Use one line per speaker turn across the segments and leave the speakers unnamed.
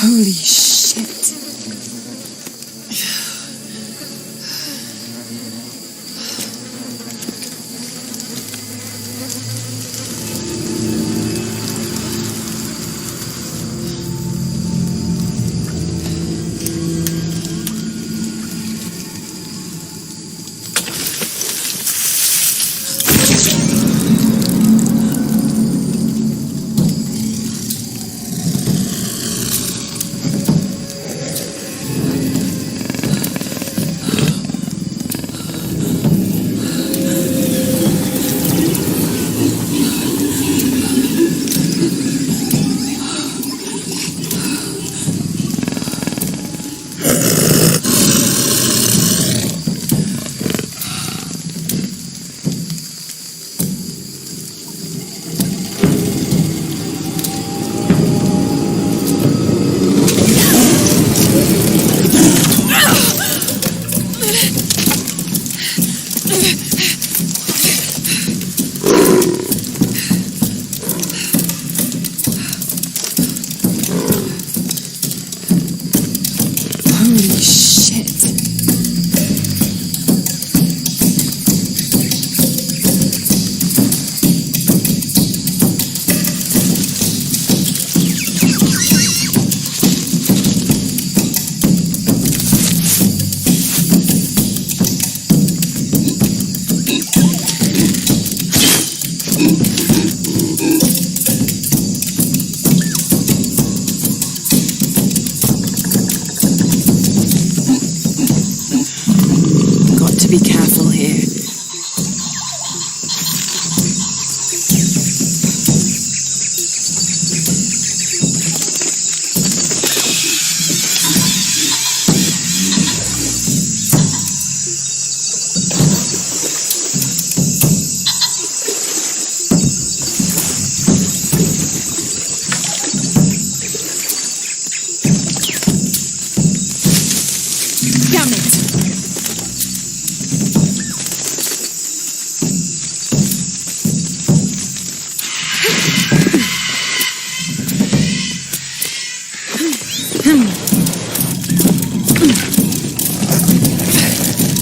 Holy shit. Holy shit. Got to be careful here. Damn it!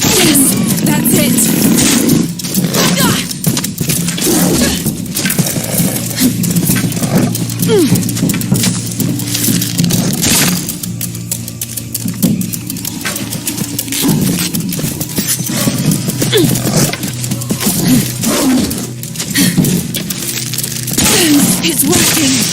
Yes, that's it. It's working.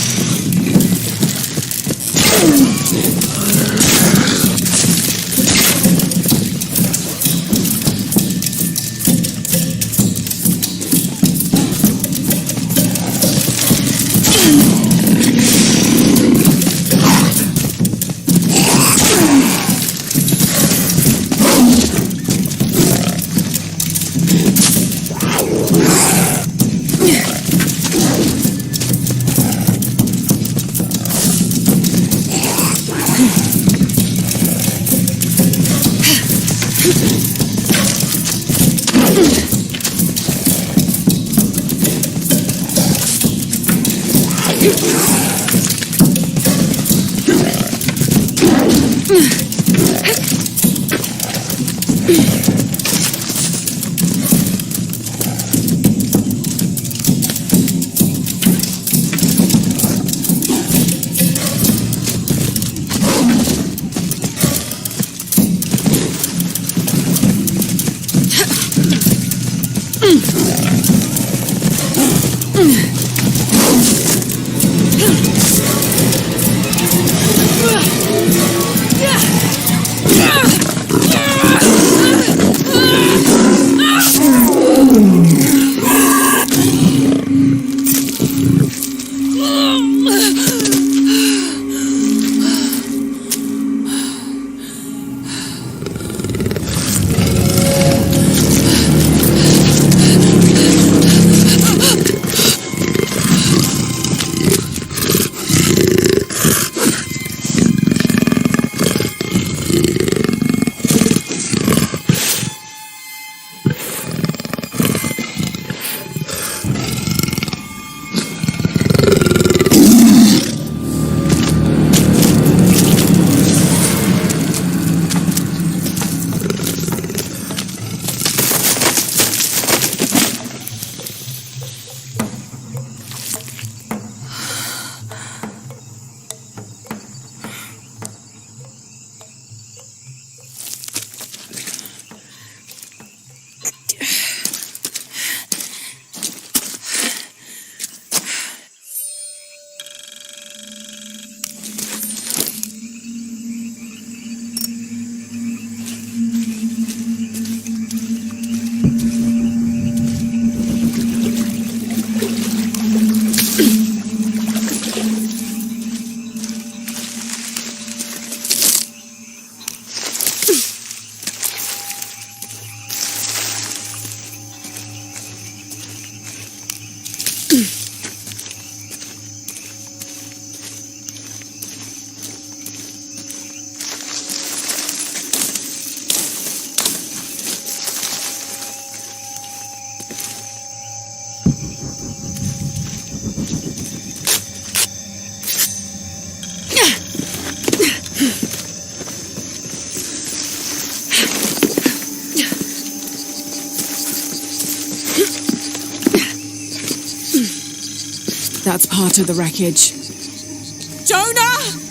That's part of the wreckage. Jonah!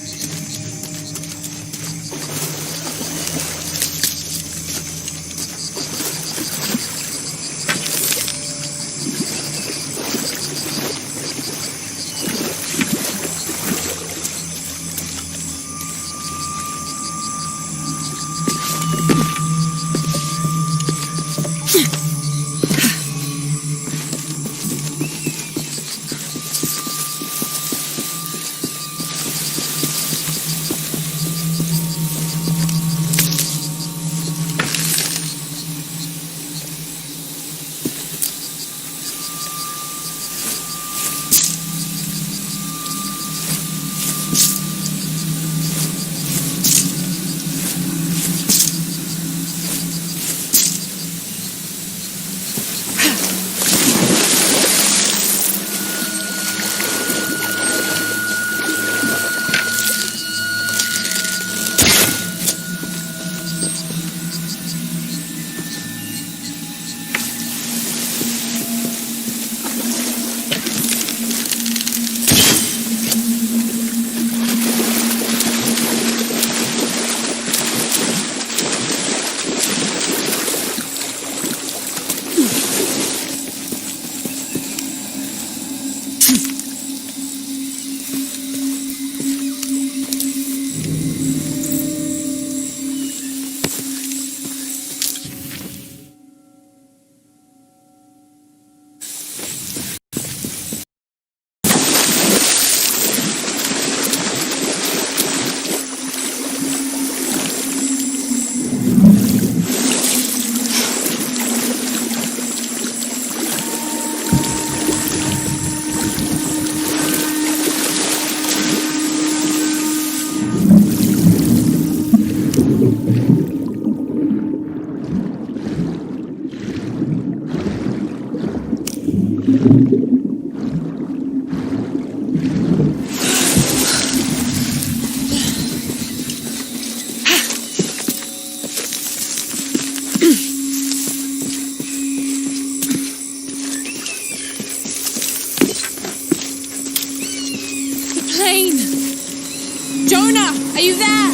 Jonah, are you there?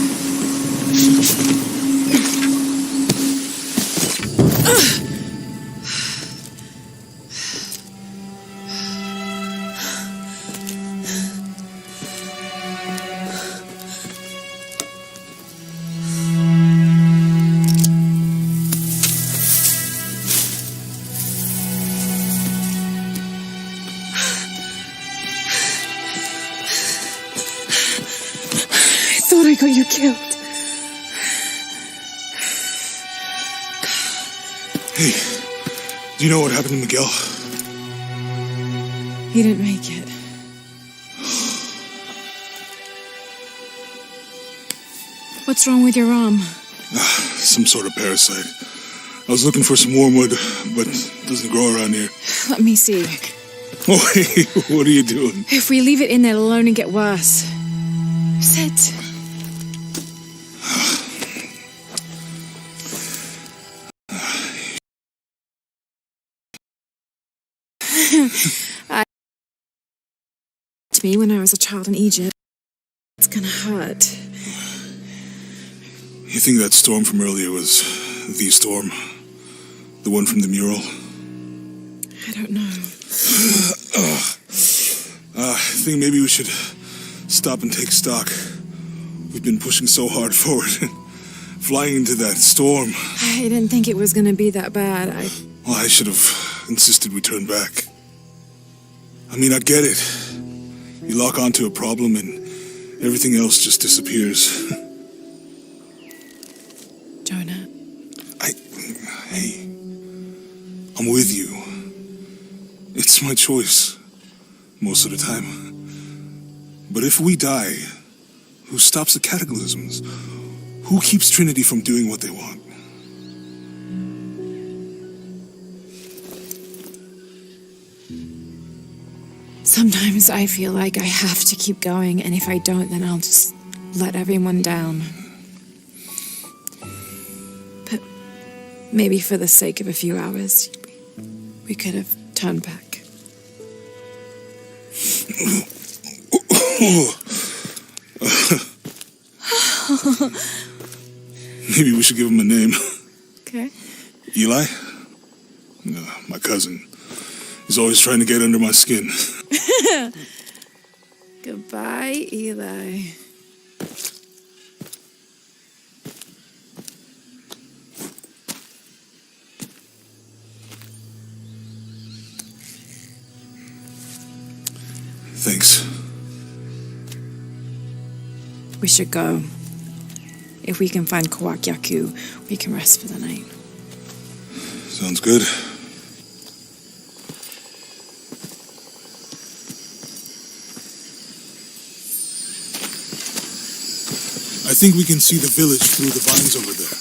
I thought I got you killed.
Hey, do you know what happened to Miguel?
He didn't make it. What's wrong with your arm?
Some sort of parasite. I was looking for some wormwood, but it doesn't grow around here.
Let me see.
Oh, hey, what are you doing?
If we leave it in there, it'll only get worse. Sit. To me when I was a child in Egypt. It's gonna hurt.
You think that storm from earlier was the storm? The one from the mural?
I don't know.
I think maybe we should stop and take stock. We've been pushing so hard forward, flying into that storm.
I didn't think it was gonna be that bad.
Well, I should have insisted we turn back. I mean, I get it. You lock onto a problem and everything else just disappears.
Jonah.
Hey, I'm with you. It's my choice, most of the time. But if we die, who stops the cataclysms? Who keeps Trinity from doing what they want?
Sometimes I feel like I have to keep going, and if I don't, then I'll just let everyone down. But maybe for the sake of a few hours, we could have turned back.
Maybe we should give him a name.
Okay.
Eli? My cousin. He's always trying to get under my skin.
Goodbye, Eli.
Thanks.
We should go. If we can find Kawakyaku, we can rest for the night.
Sounds good. I think we can see the village through the vines over there.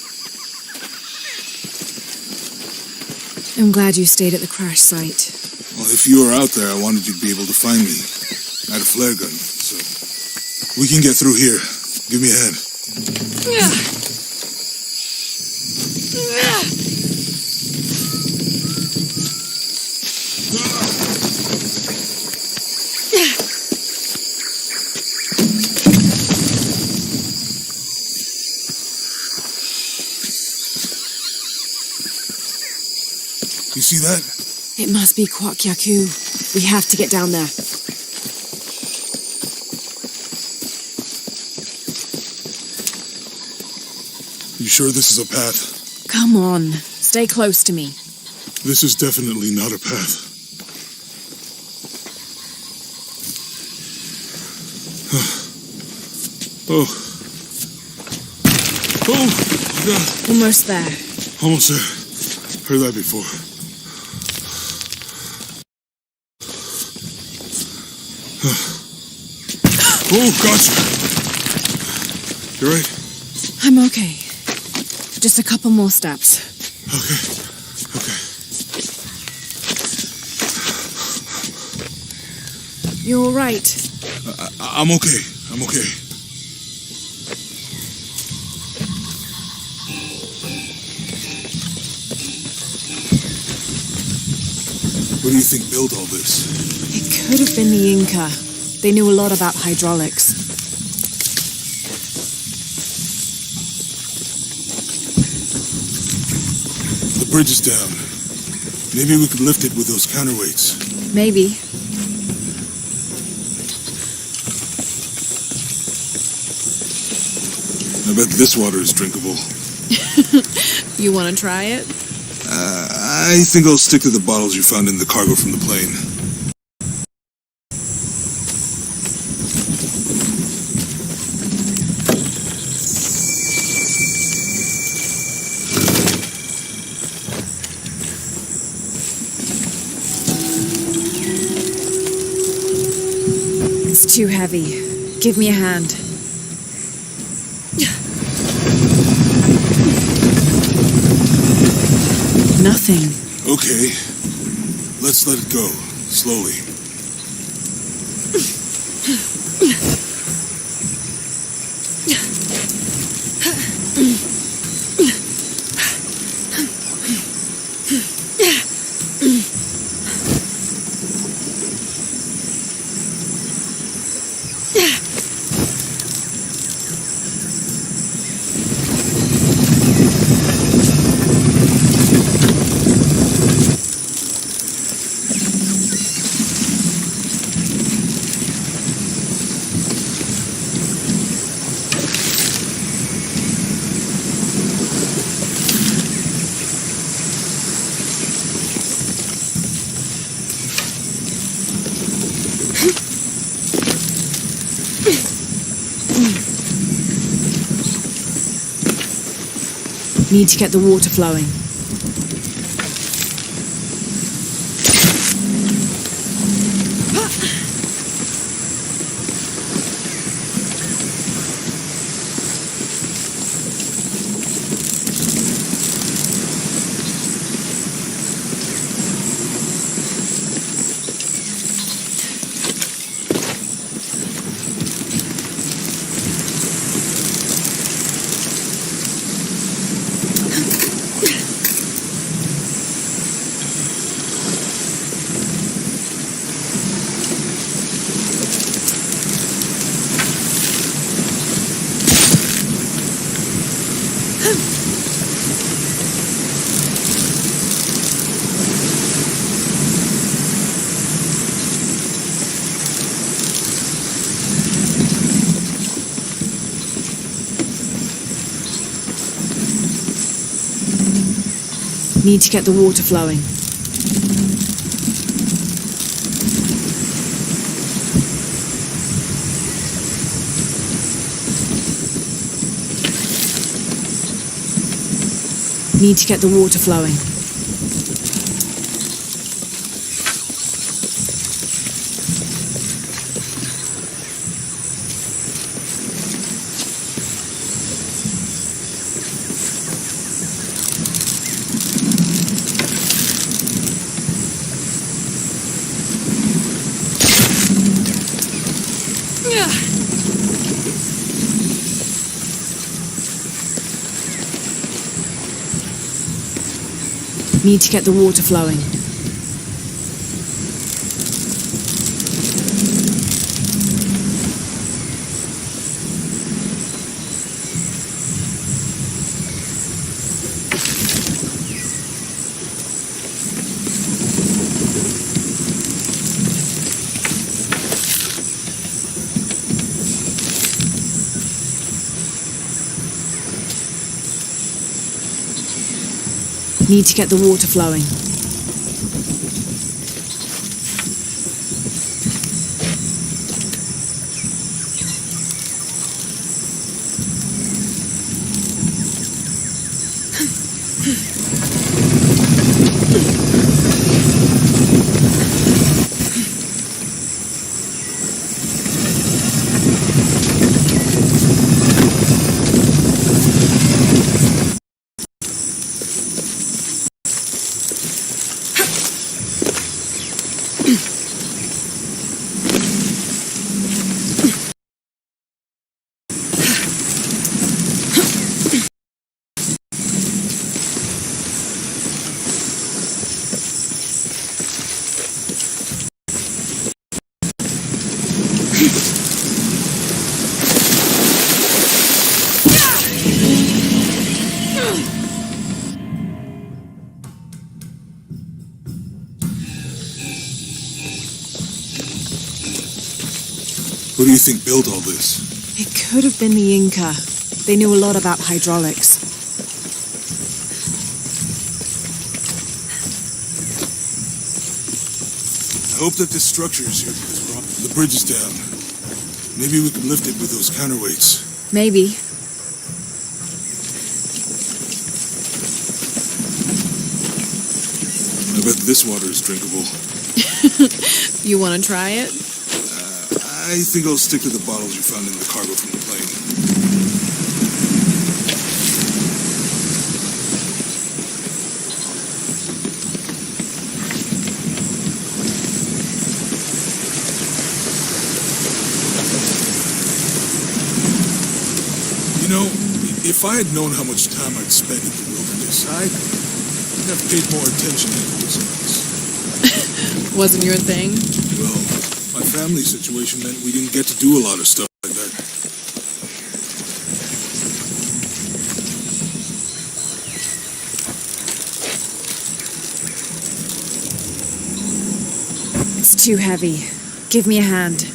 I'm glad you stayed at the crash site.
Well, if you were out there, I wanted you to be able to find me. I had a flare gun, so we can get through here. Give me a hand. You see that?
It must be Kawakyaku. We have to get down there.
You sure this is a path?
Come on. Stay close to me.
This is definitely not a path. Oh. Oh, God.
Almost there.
Almost there. Heard that before. Oh, gotcha. You right?
I'm okay. Just a couple more steps.
Okay. Okay.
You all right?
I'm okay. I'm okay. What do you think built all this?
It could have been the Inca. They knew a lot about hydraulics.
The bridge is down. Maybe we could lift it with those counterweights.
Maybe.
I bet this water is drinkable.
You want to try it?
I think I'll stick to the bottles you found in the cargo from the plane.
It's too heavy. Give me a hand. Nothing.
Okay. Let's let it go. Slowly.
Need to get the water flowing. Need to get the water flowing. Need to get the water flowing. Need to get the water flowing. Need to get the water flowing.
Who do you think built all this?
It could have been the Inca. They knew a lot about hydraulics.
I hope that this structure is here because the bridge is down. Maybe we can lift it with those counterweights.
Maybe.
I bet this water is drinkable.
You want to try it?
I think I'll stick to the bottles you found in the cargo from the plane. You know, if I had known how much time I'd spend in the wilderness, I'd have paid more attention to those things.
Wasn't your thing?
Well, my family situation meant we didn't get to do a lot of stuff like that.
It's too heavy. Give me a hand.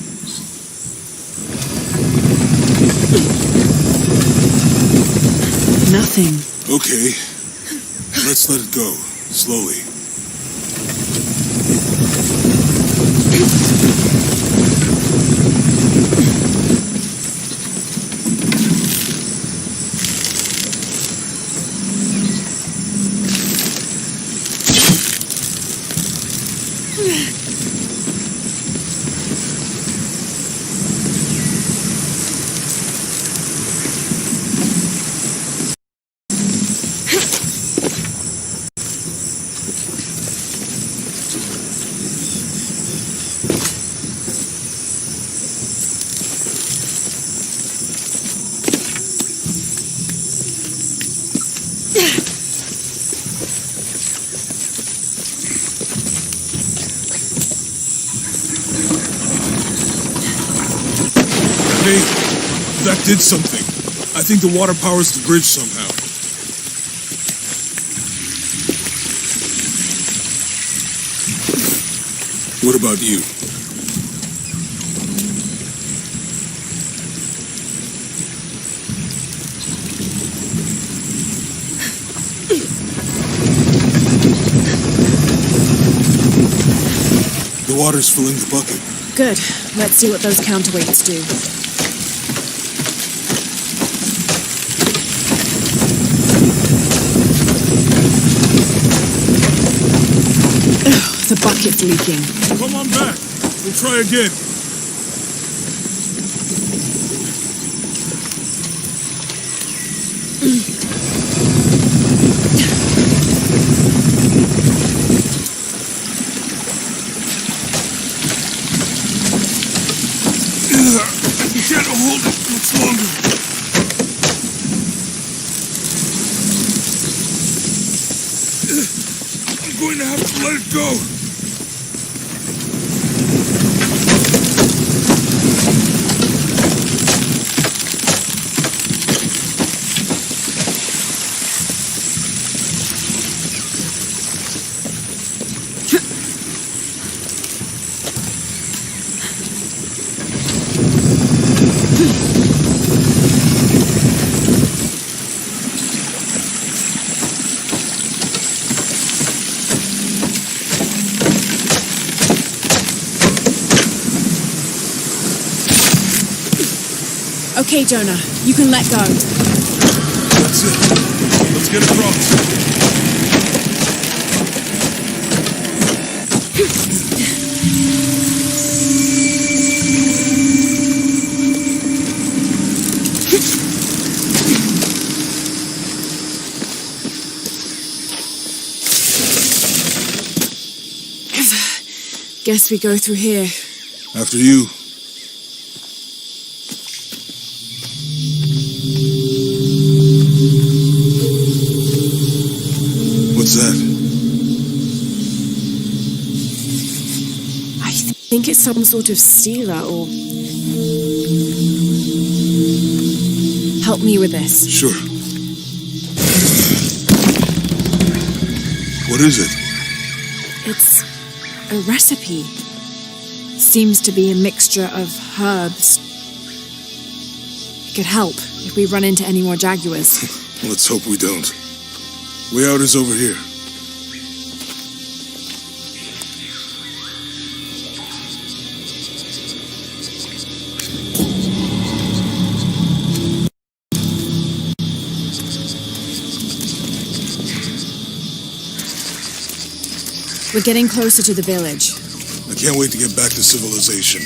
Nothing.
Okay. Let's let it go. Slowly. Hey, that did something. I think the water powers the bridge somehow. What about you? The water's filling the bucket.
Good. Let's see what those counterweights do. Ugh, the bucket's leaking.
Come on back. We'll try again. You can't hold it much longer. I'm going to have to let it go.
Okay, Jonah, you can let go.
That's it. Let's get across.
Guess we go through here.
After you. What's that?
I think it's some sort of sealer or... Help me with this.
Sure. What is it?
It's a recipe. Seems to be a mixture of herbs. It could help if we run into any more jaguars.
Let's hope we don't. Way out is over here.
We're getting closer to the village.
I can't wait to get back to civilization.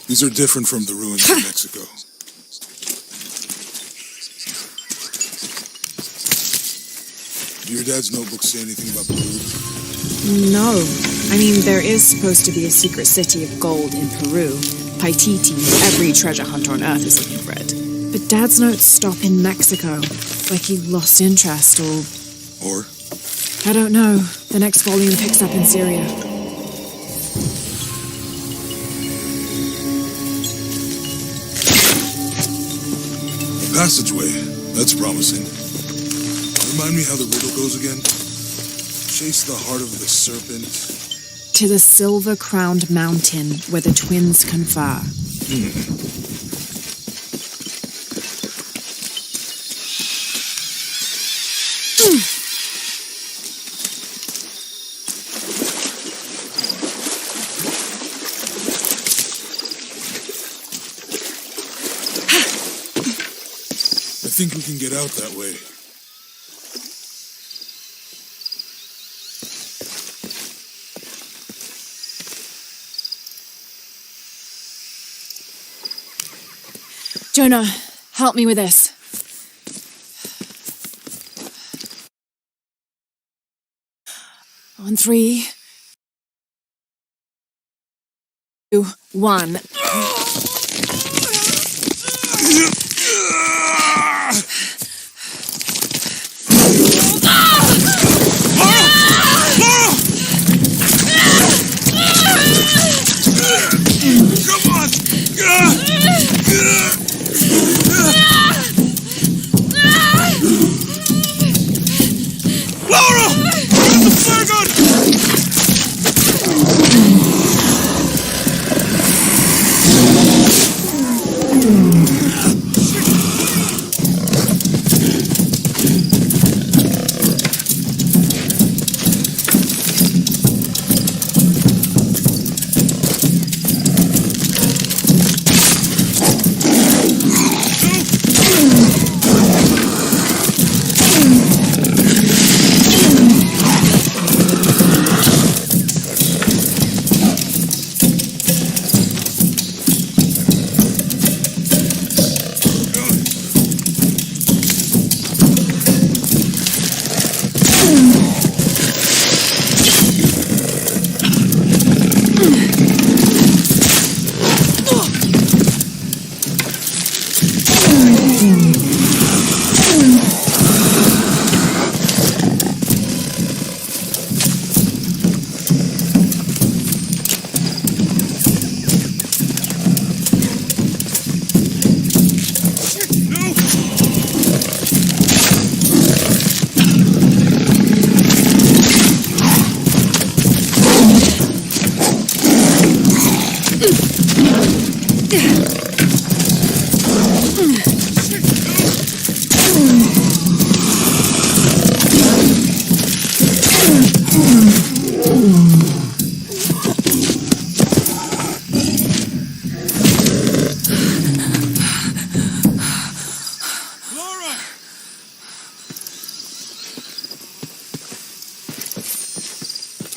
These are different from the ruins of Mexico. Do your dad's notebooks say anything about Peru?
No. I mean, there is supposed to be a secret city of gold in Peru. Paititi, every treasure hunter on Earth is looking for it. But Dad's notes stop in Mexico. Like he lost interest
Or?
I don't know. The next volume picks up in Syria.
Passageway. That's promising. Remind me how the riddle goes again? Chase the heart of the serpent.
To the silver-crowned mountain where the twins confer.
I think we can get out that way.
Jonah, help me with this. On 3, 2, 1.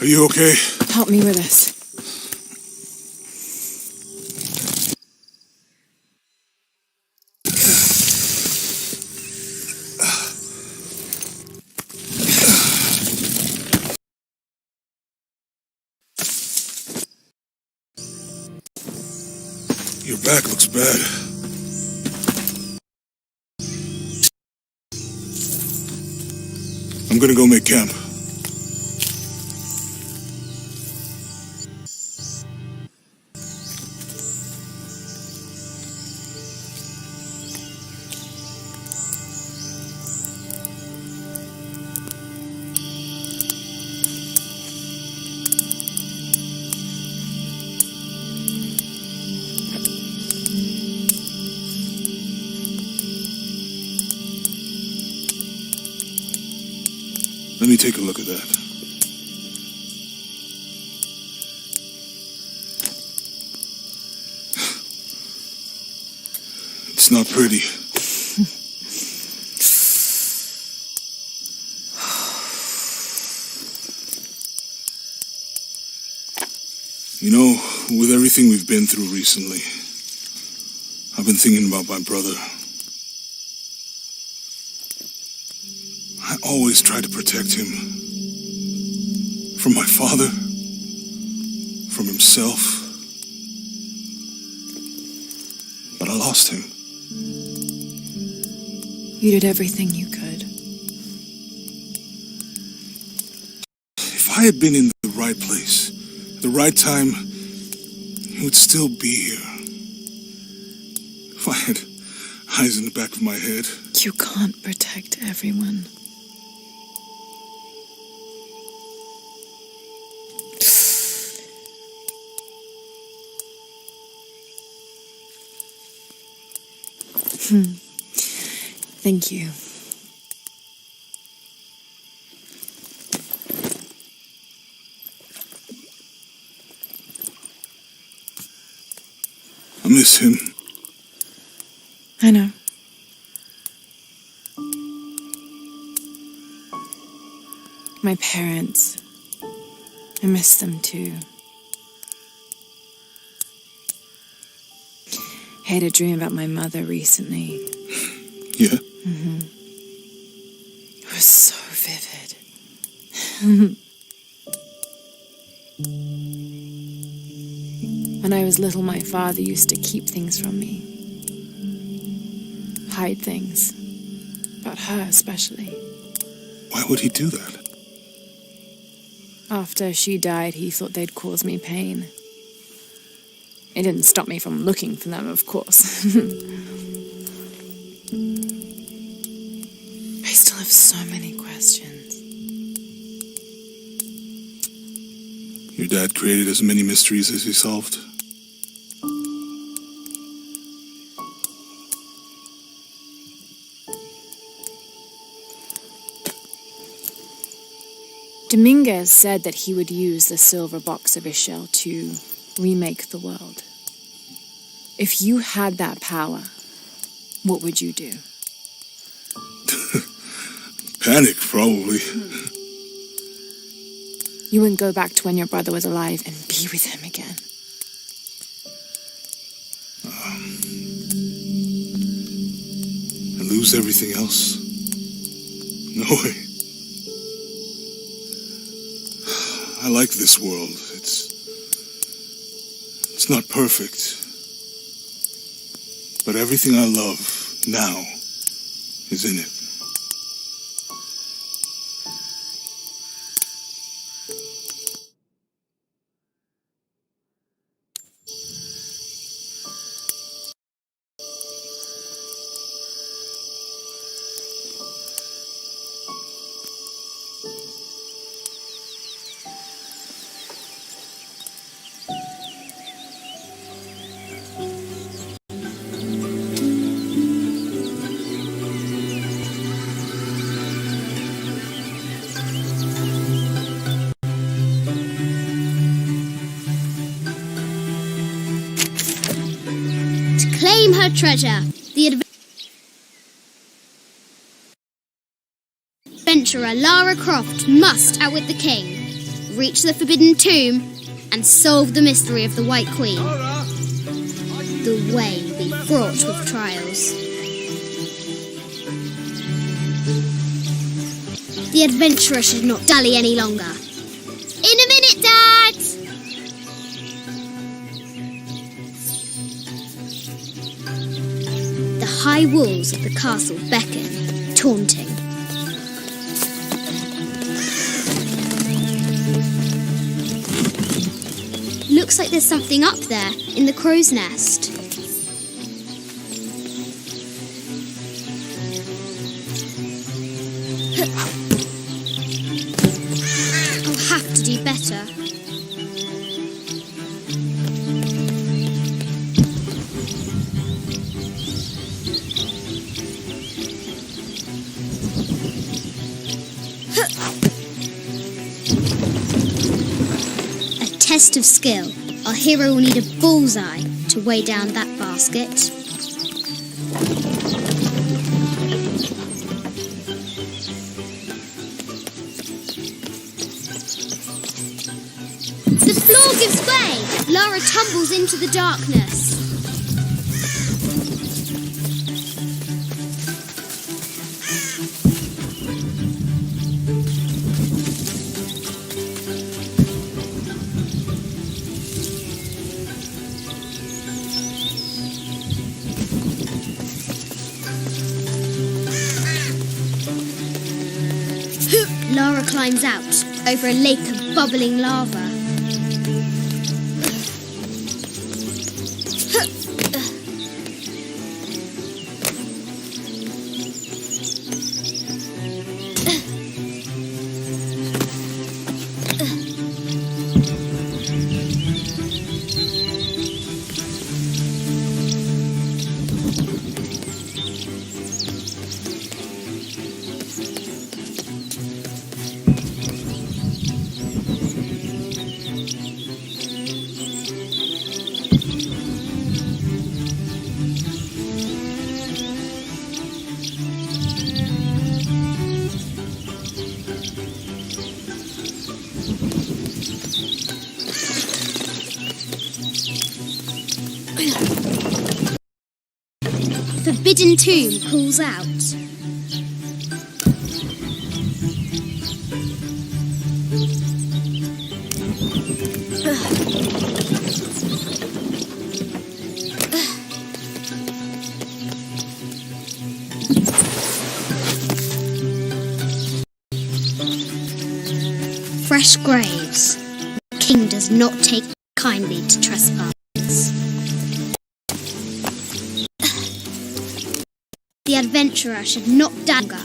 Are you okay?
Help me with this.
Your back looks bad. I'm gonna go make camp. Let me take a look at that. It's not pretty. You know, with everything we've been through recently, I've been thinking about my brother. I always try to protect him. From my father. From himself. But I lost him.
You did everything you could.
If I had been in the right place, at the right time, he would still be here. If I had eyes in the back of my head.
You can't protect everyone. Thank you.
I miss him.
I know. My parents. I miss them too. I had a dream about my mother recently.
Yeah?
It was so vivid. When I was little, my father used to keep things from me. Hide things. About her, especially.
Why would he do that?
After she died, he thought they'd cause me pain. It didn't stop me from looking for them, of course. I still have so many questions.
Your dad created as many mysteries as he solved.
Dominguez said that he would use the silver box of his shell to remake the world. If you had that power, what would you do?
Panic, probably.
You wouldn't go back to when your brother was alive and be with him again.
And lose everything else? No way. I like this world. It's not perfect. But everything I love now is in it.
Claim her treasure. The adventurer Lara Croft must outwit the king. reach the Forbidden Tomb and solve the mystery of the White Queen. The way will be fraught with trials. The adventurer should not dally any longer. In a minute, Dad! The high walls of the castle beckon, taunting. Looks like there's something up there in the crow's nest. I'll have to do better. Test of skill. Our hero will need a bullseye to weigh down that basket. The floor gives way. Lara tumbles into the darkness. Lara climbs out over a lake of bubbling lava. Forbidden Tomb calls out. Fresh graves. The king does not take kindly to trespass. The adventurer should not dagger.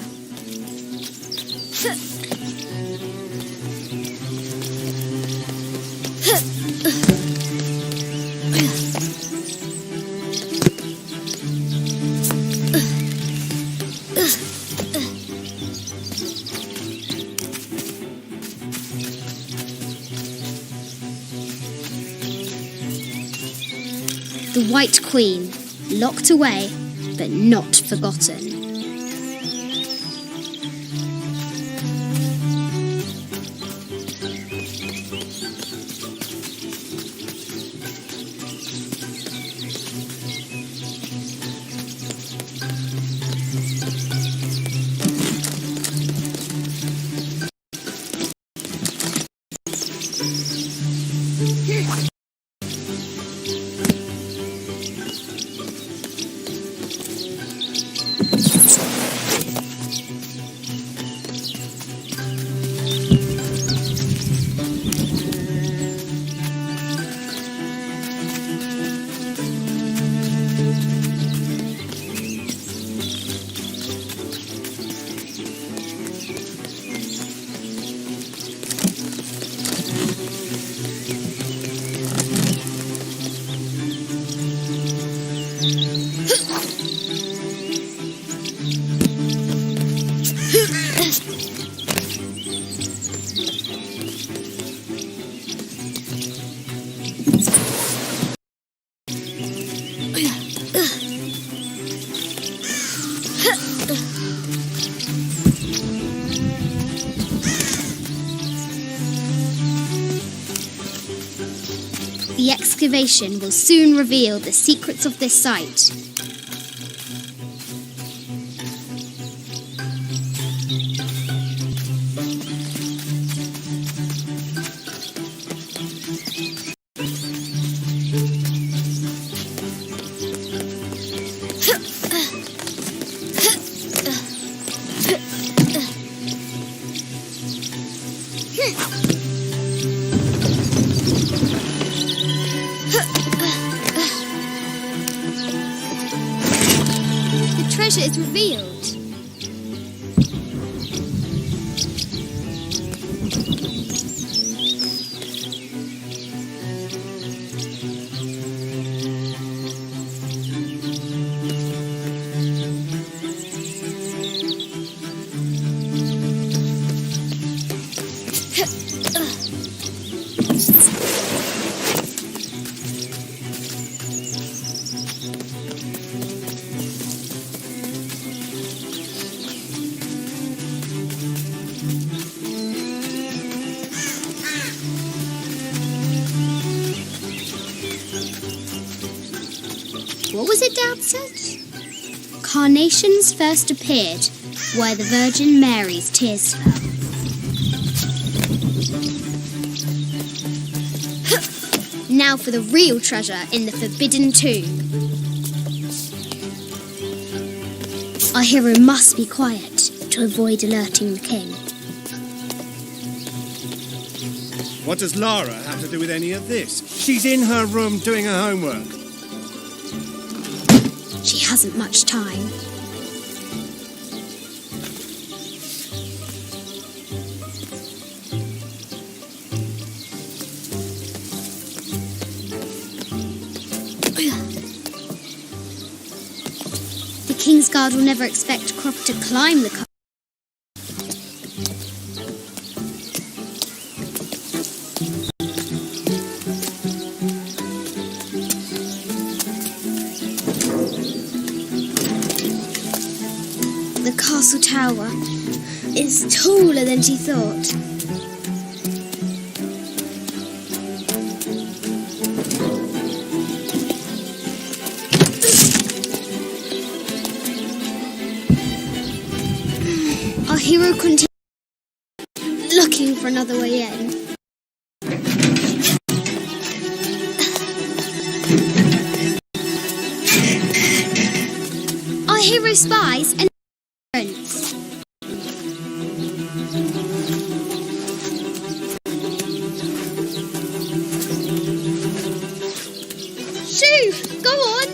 The White Queen, locked away, but not forgotten. The excavation will soon reveal the secrets of this site. The treasure is revealed. What was it Dad said? Carnations first appeared where the Virgin Mary's tears fell. Now for the real treasure in the Forbidden Tomb. Our hero must be quiet to avoid alerting the king.
What does Lara have to do with any of this? She's in her room doing her homework.
She hasn't much time. The King's Guard will never expect Crop to climb the castle. The castle tower is taller than she thought. Our hero continues looking for another way in. Our hero spies an entrance. Shoo! Go on!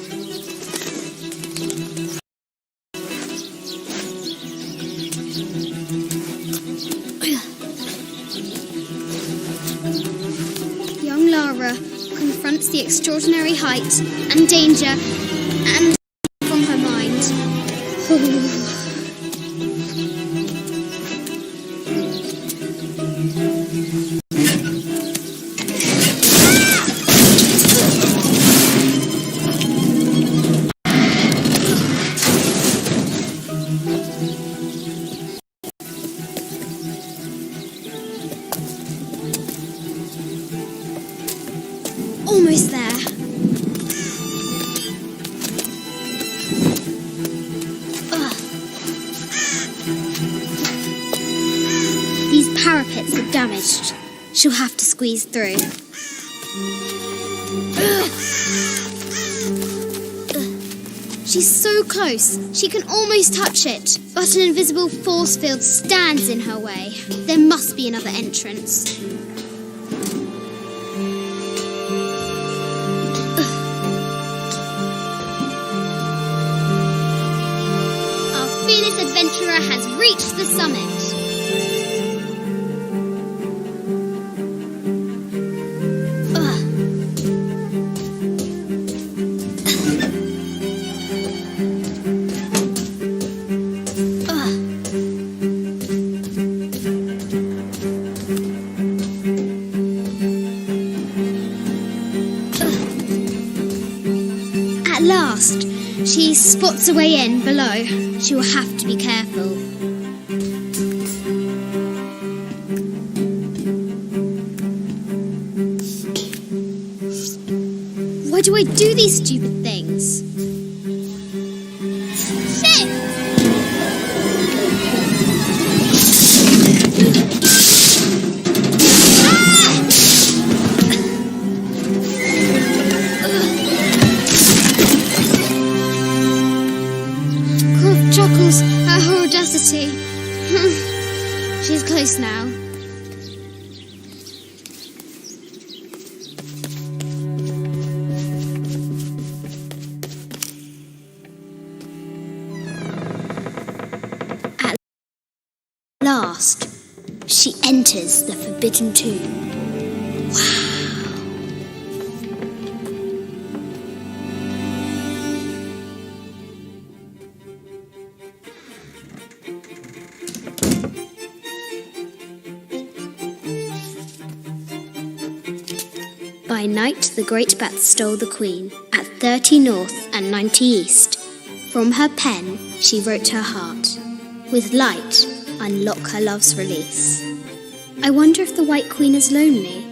Young Lara confronts the extraordinary height and danger and from her mind. Almost there. Ugh. These parapets are damaged. She'll have to squeeze through. Ugh. She's so close. She can almost touch it. But an invisible force field stands in her way. There must be another entrance. Fearless adventurer has reached the summit. At last, she spots a way in below. She will have to be careful. do I do these stupid things? Shit! Croft chuckles at her audacity. She's close now. At last, she enters the Forbidden Tomb. By night, the great bat stole the queen at 30 north and 90 east. From her pen, she wrote her heart. With light, unlock her love's release. I wonder if the White Queen is lonely.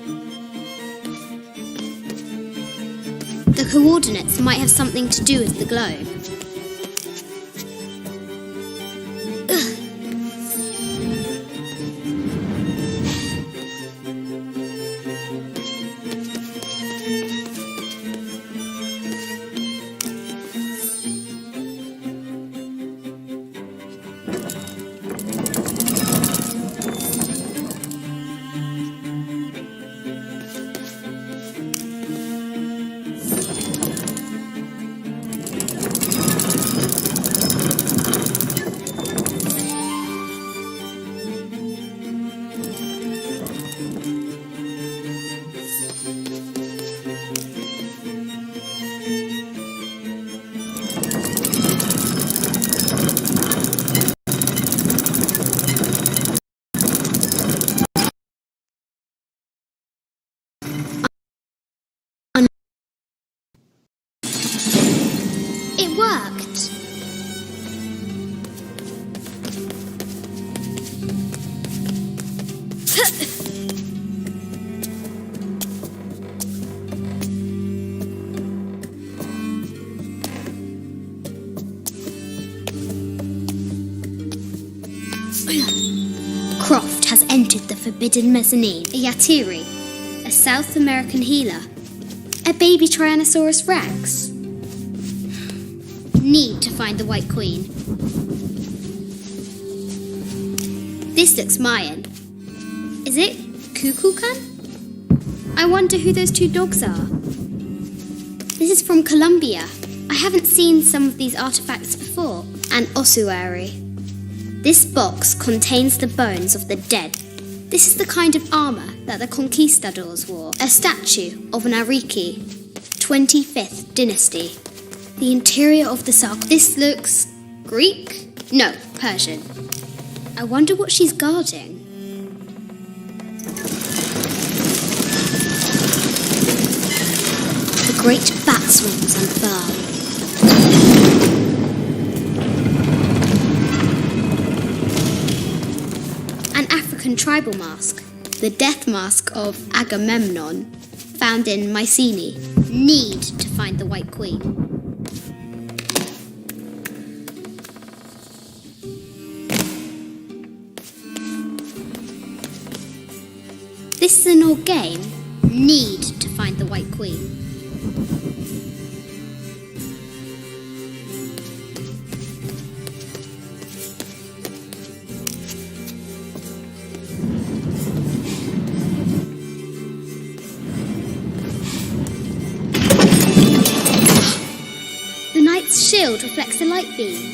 The coordinates might have something to do with the globe. It worked! Croft has entered the Forbidden Mezzanine. A Yatiri, a South American healer, a baby Tyrannosaurus Rex. Need to find the White Queen. This looks Mayan. Is it Kukulkan? I wonder who those two dogs are. This is from Colombia. I haven't seen some of these artifacts before. An ossuary. This box contains the bones of the dead. This is the kind of armour that the conquistadors wore. A statue of an Ariki, 25th dynasty. The interior of the sarcophagus. This looks Greek? No, Persian. I wonder what she's guarding. The great bat's wings unfurl. An African tribal mask, the death mask of Agamemnon, found in Mycenae. Need to find the White Queen. This is an old game. Need to find the White Queen. The knight's shield reflects the light beam.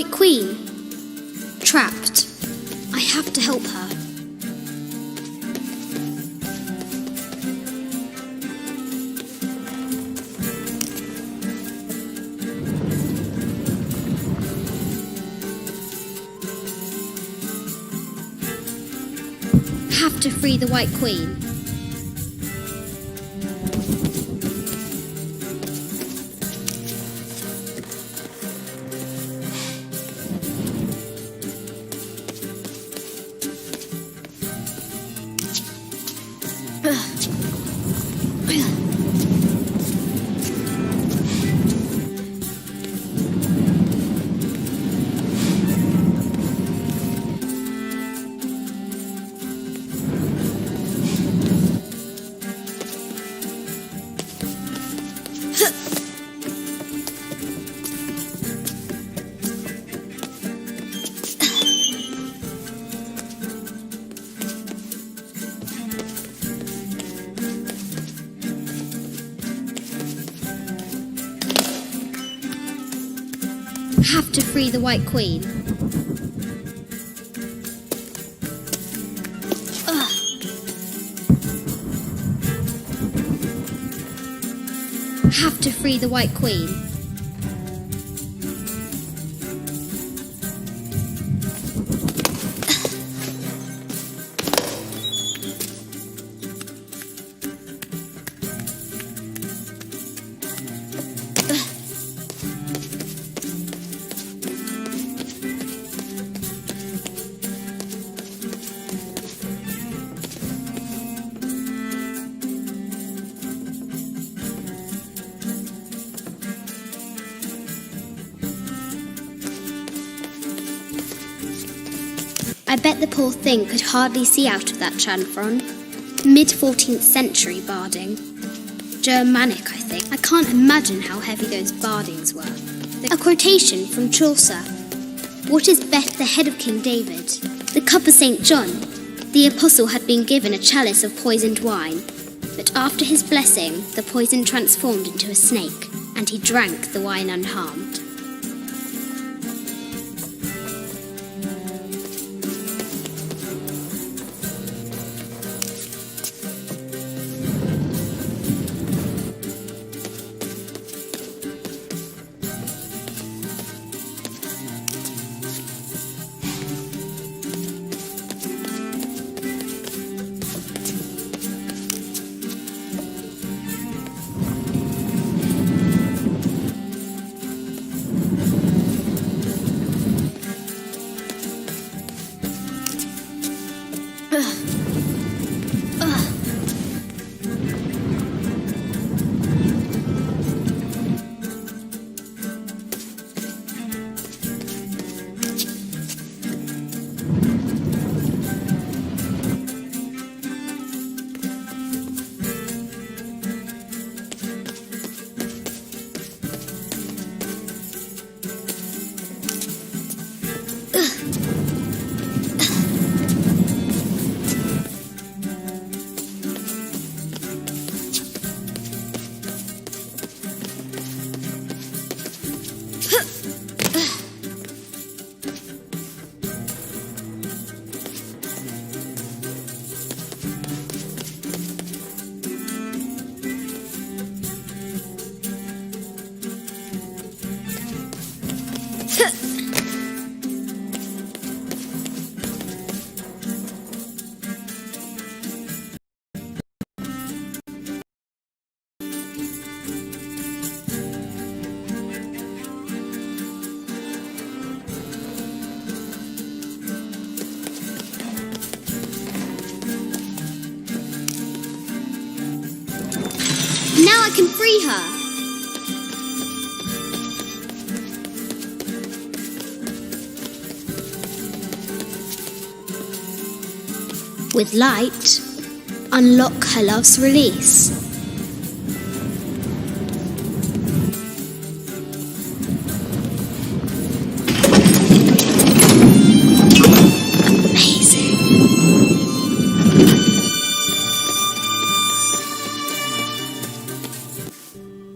White Queen. Trapped. I have to help her. Have to free the White Queen. Have to free the White Queen. Have to free the White Queen. I bet the poor thing could hardly see out of that chanfron. Mid-14th century barding. Germanic, I think. I can't imagine how heavy those bardings were. A quotation from Chaucer. What is Beth, the head of King David? The cup of St. John. The apostle had been given a chalice of poisoned wine, but after his blessing, the poison transformed into a snake, and he drank the wine unharmed. Now I can free her. With light, unlock her love's release.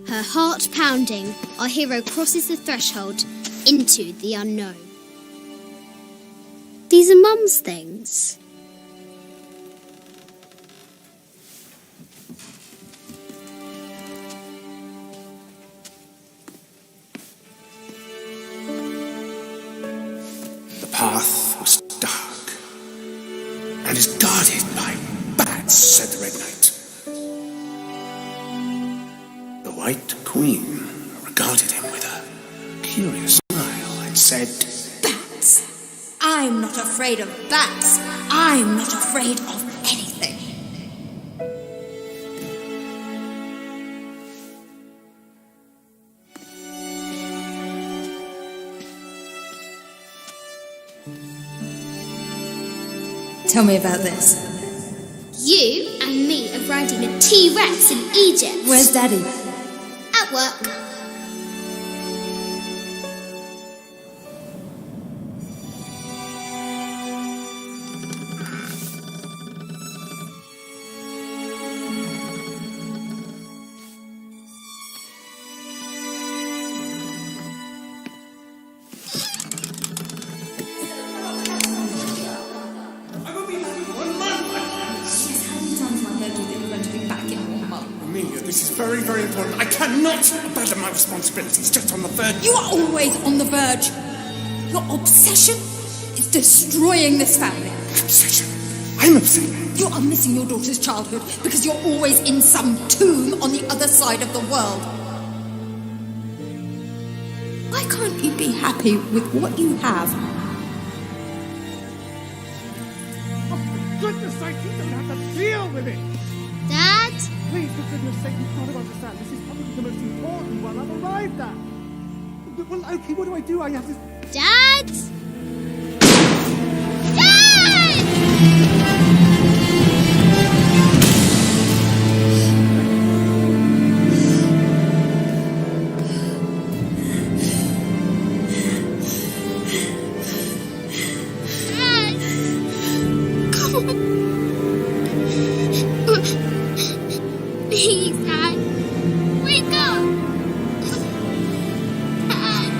Her heart pounding, our hero crosses the threshold into the unknown. These are Mum's things.
The path was dark and is guarded by bats, said the Red Knight. The White Queen regarded him with a curious smile and said,
Bats! I'm not afraid of bats. I'm not afraid of anything. Tell me about this.
You and me are riding a T-Rex in Egypt.
Where's Daddy?
At work.
Amelia, this is very, very important. I cannot abandon my responsibilities just on the verge.
You are always on the verge. Your obsession is destroying this family.
Obsession? I'm upset.
You are missing your daughter's childhood because you're always in some tomb on the other side of the world. Why can't you be happy with what you have?
Oh, for goodness sake, you don't have to deal with it!
Dad?
Please, for goodness sake, you can't understand. This is probably the most important one I've arrived at. Well, okay, what do? I have to...
Dad? Please, Dad. Wake up. Dad.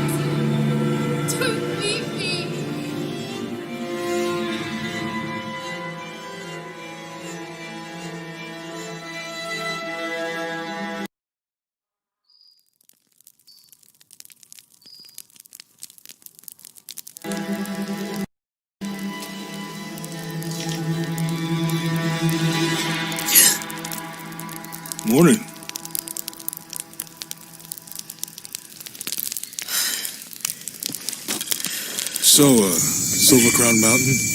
Don't leave me.
Morning. So, Silver Crown Mountain?